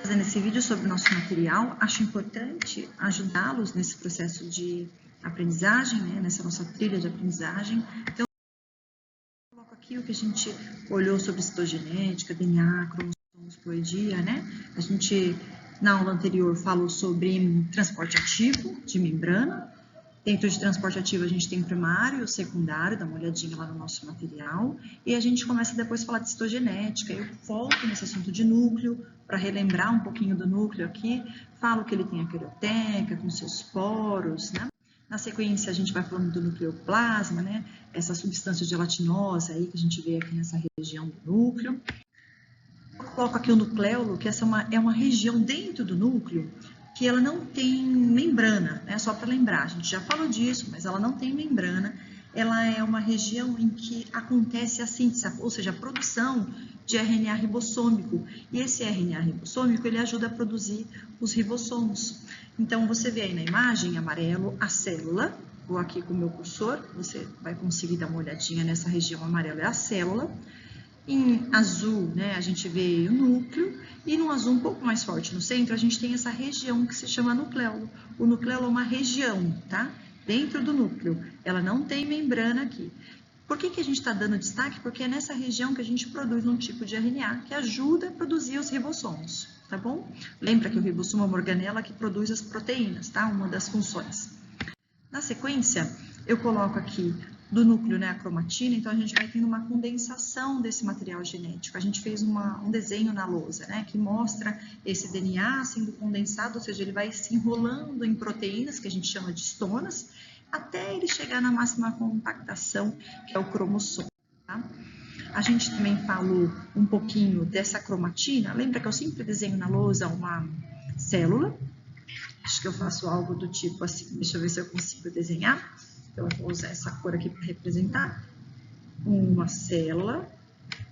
Fazendo esse vídeo sobre o nosso material, acho importante ajudá-los nesse processo de aprendizagem, né, nessa nossa trilha de aprendizagem. Então, eu coloco aqui o que a gente olhou sobre citogenética, DNA, cromossomos, ploidia, né? A gente, na aula anterior, falou sobre transporte ativo de membrana. Dentro de transporte ativo, a gente tem o primário e o secundário, dá uma olhadinha lá no nosso material. E a gente começa depois a falar de citogenética. Eu volto nesse assunto de núcleo, para relembrar um pouquinho do núcleo aqui. Falo que ele tem a carioteca, com seus poros, né? Na sequência, a gente vai falando do nucleoplasma, né? Essa substância gelatinosa aí que a gente vê aqui nessa região do núcleo. Eu coloco aqui o nucleolo, que essa é uma região dentro do núcleo que ela não tem membrana, né? Só para lembrar, a gente já falou disso, mas ela não tem membrana. Ela é uma região em que acontece a síntese, ou seja, a produção de RNA ribossômico. E esse RNA ribossômico, ele ajuda a produzir os ribossomos. Então, você vê aí na imagem, em amarelo, a célula. Vou aqui com o meu cursor, você vai conseguir dar uma olhadinha nessa região amarela, é a célula. Em azul, né, a gente vê o núcleo, e no azul um pouco mais forte no centro, a gente tem essa região que se chama nucleolo. O nucleolo é uma região, tá? Dentro do núcleo. Ela não tem membrana aqui. Por que a gente está dando destaque? Porque é nessa região que a gente produz um tipo de RNA que ajuda a produzir os ribossomos, tá bom? Lembra que o ribossomo é uma organela que produz as proteínas, tá? Uma das funções. Na sequência, eu coloco aqui do núcleo, né, a cromatina, então a gente vai tendo uma condensação desse material genético. A gente fez um desenho na lousa, né, que mostra esse DNA sendo condensado, ou seja, ele vai se enrolando em proteínas, que a gente chama de histonas, até ele chegar na máxima compactação, que é o cromossomo, tá? A gente também falou um pouquinho dessa cromatina. Lembra que eu sempre desenho na lousa uma célula? Acho que eu faço algo do tipo assim, deixa eu ver se eu consigo desenhar. Então, eu vou usar essa cor aqui para representar uma célula,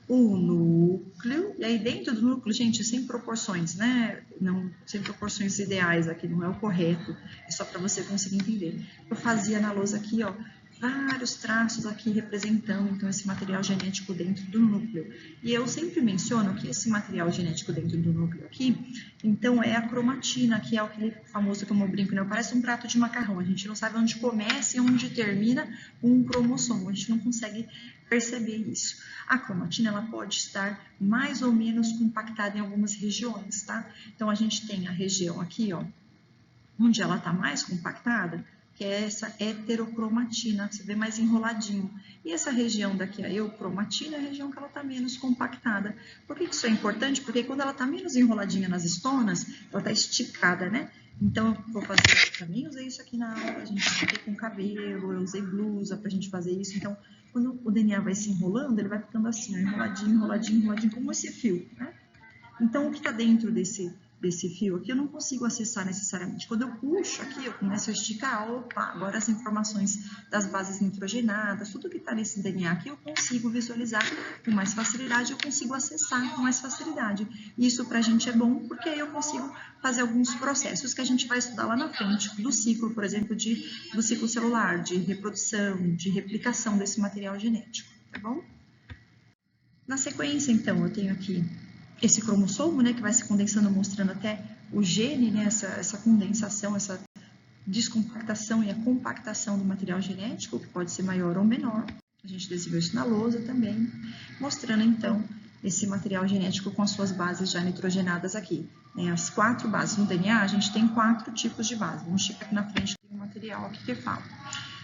um núcleo, e aí dentro do núcleo, gente, sem proporções, né? Não, sem proporções ideais aqui, não é o correto, é só para você conseguir entender. Eu fazia na lousa aqui, ó, vários traços aqui representando, então, esse material genético dentro do núcleo. E eu sempre menciono que esse material genético dentro do núcleo aqui, então, é a cromatina, que é aquele famoso, como eu brinco, né? Parece um prato de macarrão. A gente não sabe onde começa e onde termina um cromossomo. A gente não consegue perceber isso. A cromatina, ela pode estar mais ou menos compactada em algumas regiões, tá? Então, a gente tem a região aqui, ó, onde ela está mais compactada, que é essa heterocromatina, você vê mais enroladinho. E essa região daqui, a eucromatina, é a região que ela está menos compactada. Por que isso é importante? Porque quando ela está menos enroladinha nas histonas, ela está esticada, né? Então, eu vou fazer, também usei isso aqui na aula, a gente fiquei com cabelo, eu usei blusa para a gente fazer isso. Então, quando o DNA vai se enrolando, ele vai ficando assim, ó, enroladinho, enroladinho, enroladinho, como esse fio, né? Então, o que está dentro desse fio aqui, eu não consigo acessar necessariamente. Quando eu puxo aqui, eu começo a esticar, opa, agora as informações das bases nitrogenadas, tudo que está nesse DNA aqui, eu consigo visualizar com mais facilidade, eu consigo acessar com mais facilidade. Isso para a gente é bom, porque aí eu consigo fazer alguns processos que a gente vai estudar lá na frente, do ciclo, por exemplo, do ciclo celular, de reprodução, de replicação desse material genético, tá bom? Na sequência, então, eu tenho aqui esse cromossomo, né, que vai se condensando, mostrando até o gene, né, essa condensação, essa descompactação e a compactação do material genético, que pode ser maior ou menor. A gente desenhou isso na lousa também, mostrando, então, esse material genético com as suas bases já nitrogenadas aqui. Né, as 4 bases no DNA, a gente tem 4 tipos de base. Vamos checar aqui na frente, tem um material aqui que fala.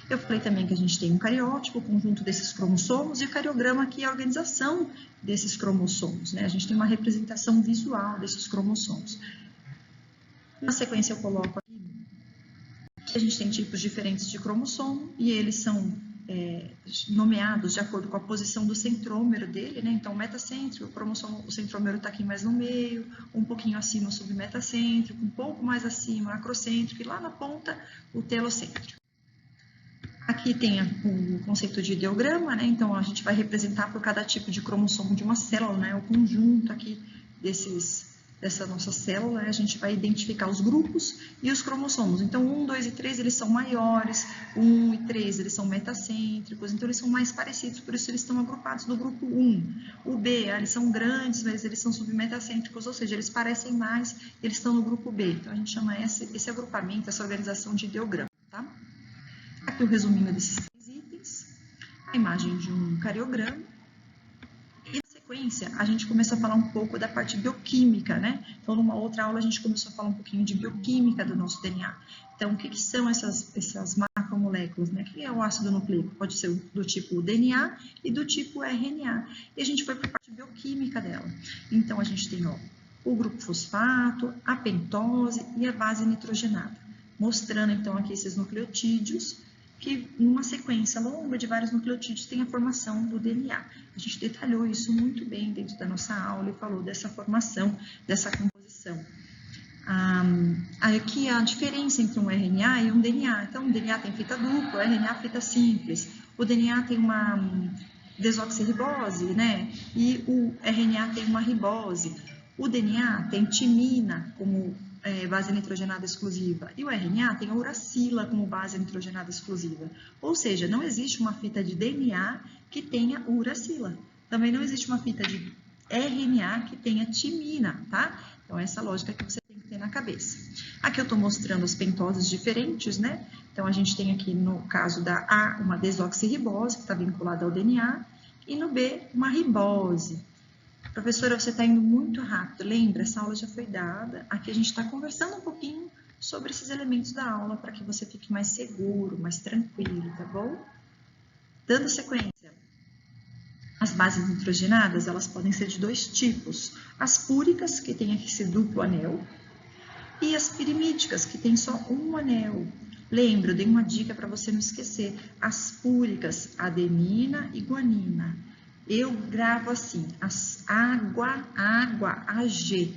Eu falei também que a gente tem um cariótipo, o conjunto desses cromossomos, e o cariograma aqui é a organização desses cromossomos, né? A gente tem uma representação visual desses cromossomos. Na sequência, eu coloco aqui que a gente tem tipos diferentes de cromossomo, e eles são nomeados de acordo com a posição do centrômero dele, né? Então, metacêntrico, o centrômero está aqui mais no meio, um pouquinho acima o submetacêntrico, um pouco mais acima o acrocêntrico, e lá na ponta o telocêntrico. Aqui tem o conceito de ideograma, né? Então, a gente vai representar por cada tipo de cromossomo de uma célula, né? O conjunto aqui desses dessa nossa célula, a gente vai identificar os grupos e os cromossomos. Então, 1, 2 e 3, eles são maiores, 1 e 3, eles são metacêntricos, então eles são mais parecidos, por isso eles estão agrupados no grupo 1. O B, eles são grandes, mas eles são submetacêntricos, ou seja, eles parecem mais, eles estão no grupo B. Então, a gente chama esse agrupamento, essa organização de ideograma, tá? Aqui o resuminho desses 3 itens, a imagem de um cariograma. A gente começa a falar um pouco da parte bioquímica, né? Então, numa outra aula, a gente começou a falar um pouquinho de bioquímica do nosso DNA. Então, o que são essas macromoléculas, né? O que é o ácido nucleico? Pode ser do tipo DNA e do tipo RNA. E a gente foi para a parte bioquímica dela. Então, a gente tem o grupo fosfato, a pentose e a base nitrogenada. Mostrando, então, aqui esses nucleotídeos, que numa sequência longa de vários nucleotídeos tem a formação do DNA. A gente detalhou isso muito bem dentro da nossa aula e falou dessa formação, dessa composição. Aqui a diferença entre um RNA e um DNA. Então, o DNA tem fita dupla, o RNA fita simples. O DNA tem uma desoxirribose, né? E o RNA tem uma ribose. O DNA tem timina como base nitrogenada exclusiva, e o RNA tem a uracila como base nitrogenada exclusiva. Ou seja, não existe uma fita de DNA que tenha uracila. Também não existe uma fita de RNA que tenha timina, tá? Então, essa lógica que você tem que ter na cabeça. Aqui eu estou mostrando as pentoses diferentes, né? Então, a gente tem aqui, no caso da A, uma desoxirribose, que está vinculada ao DNA, e no B, uma ribose. Professora, você está indo muito rápido. Lembra, essa aula já foi dada. Aqui a gente está conversando um pouquinho sobre esses elementos da aula para que você fique mais seguro, mais tranquilo, tá bom? Dando sequência. As bases nitrogenadas, elas podem ser de 2 tipos. As púricas, que tem aqui esse duplo anel, e as pirimídicas, que tem só um anel. Lembra, eu dei uma dica para você não esquecer. As púricas, adenina e guanina. Eu gravo assim, água, AG,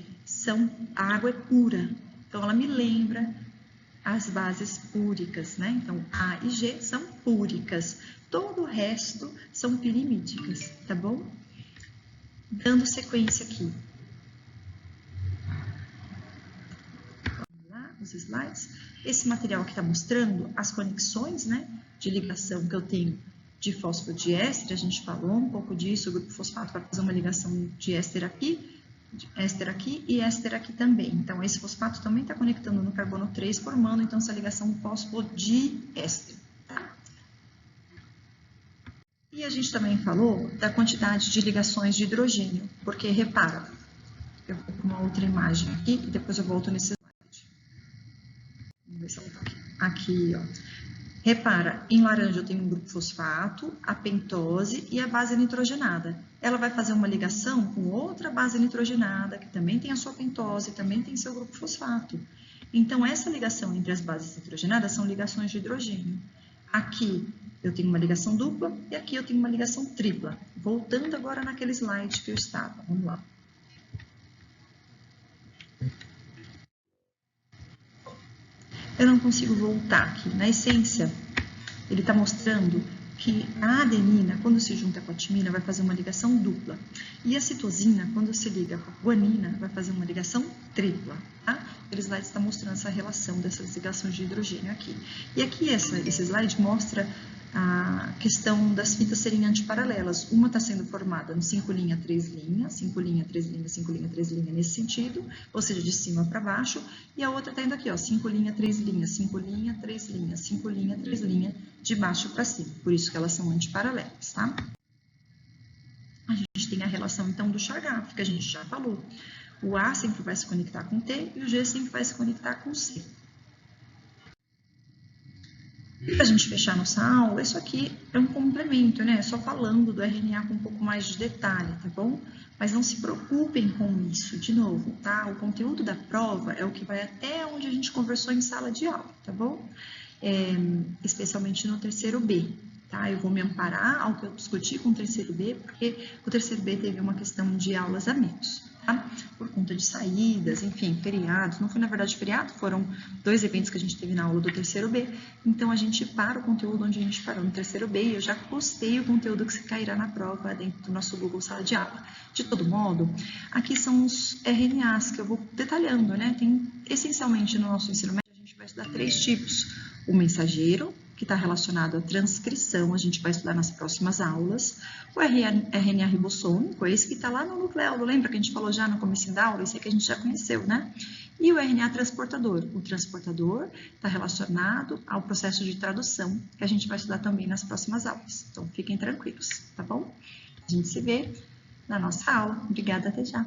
a água é pura. Então, ela me lembra as bases púricas, né? Então, A e G são púricas. Todo o resto são pirimídicas, tá bom? Dando sequência aqui. Vamos lá, os slides. Esse material aqui está mostrando as conexões, né, de ligação que eu tenho de fosfodiéster, a gente falou um pouco disso, o grupo fosfato vai fazer uma ligação de éster aqui e éster aqui também. Então, esse fosfato também está conectando no carbono 3, formando, então, essa ligação fosfodiéster. Tá? E a gente também falou da quantidade de ligações de hidrogênio, porque, repara, eu vou para uma outra imagem aqui, e depois eu volto nesse slide. Vamos ver se ela está aqui. Aqui, ó. Repara, em laranja eu tenho um grupo fosfato, a pentose e a base nitrogenada. Ela vai fazer uma ligação com outra base nitrogenada, que também tem a sua pentose, também tem seu grupo fosfato. Então, essa ligação entre as bases nitrogenadas são ligações de hidrogênio. Aqui eu tenho uma ligação dupla e aqui eu tenho uma ligação tripla. Voltando agora naquele slide que eu estava. Vamos lá. Eu não consigo voltar aqui. Na essência, ele está mostrando que a adenina, quando se junta com a timina, vai fazer uma ligação dupla. E a citosina, quando se liga com a guanina, vai fazer uma ligação tripla. Tá? Aquele slide está mostrando essa relação dessas ligações de hidrogênio aqui. E aqui esse slide mostra a questão das fitas serem antiparalelas. Uma está sendo formada no 5 linha, 3 linha, 5 linha, 3 linha, 5 linha, 3 linha, nesse sentido, ou seja, de cima para baixo, e a outra está indo aqui, ó, 5 linha, 3 linha, 5 linha, 3 linha, 5 linha, 3 linha, de baixo para cima. Por isso que elas são antiparalelas, tá? A gente tem a relação, então, do Chargaff, que a gente já falou. O A sempre vai se conectar com T e o G sempre vai se conectar com C. E para a gente fechar nossa aula, isso aqui é um complemento, né? Só falando do RNA com um pouco mais de detalhe, tá bom? Mas não se preocupem com isso, de novo, tá? O conteúdo da prova é o que vai até onde a gente conversou em sala de aula, tá bom? Especialmente no terceiro B, tá? Eu vou me amparar ao que eu discuti com o terceiro B, porque o terceiro B teve uma questão de aulas a menos. tá? Por conta de saídas, enfim, feriados. Não foi, na verdade, feriado, foram 2 eventos que a gente teve na aula do terceiro B. Então, a gente para o conteúdo onde a gente parou no terceiro B e eu já postei o conteúdo que cairá na prova dentro do nosso Google Sala de Aula. De todo modo, aqui são os RNAs que eu vou detalhando, né? Tem, essencialmente, no nosso ensino médio, a gente vai estudar 3 tipos. O mensageiro, que está relacionado à transcrição, a gente vai estudar nas próximas aulas. O RNA ribossômico, esse que está lá no nucleolo, lembra que a gente falou já no começo da aula? Esse é que a gente já conheceu, né? E o RNA transportador. O transportador está relacionado ao processo de tradução, que a gente vai estudar também nas próximas aulas. Então, fiquem tranquilos, tá bom? A gente se vê na nossa aula. Obrigada, até já!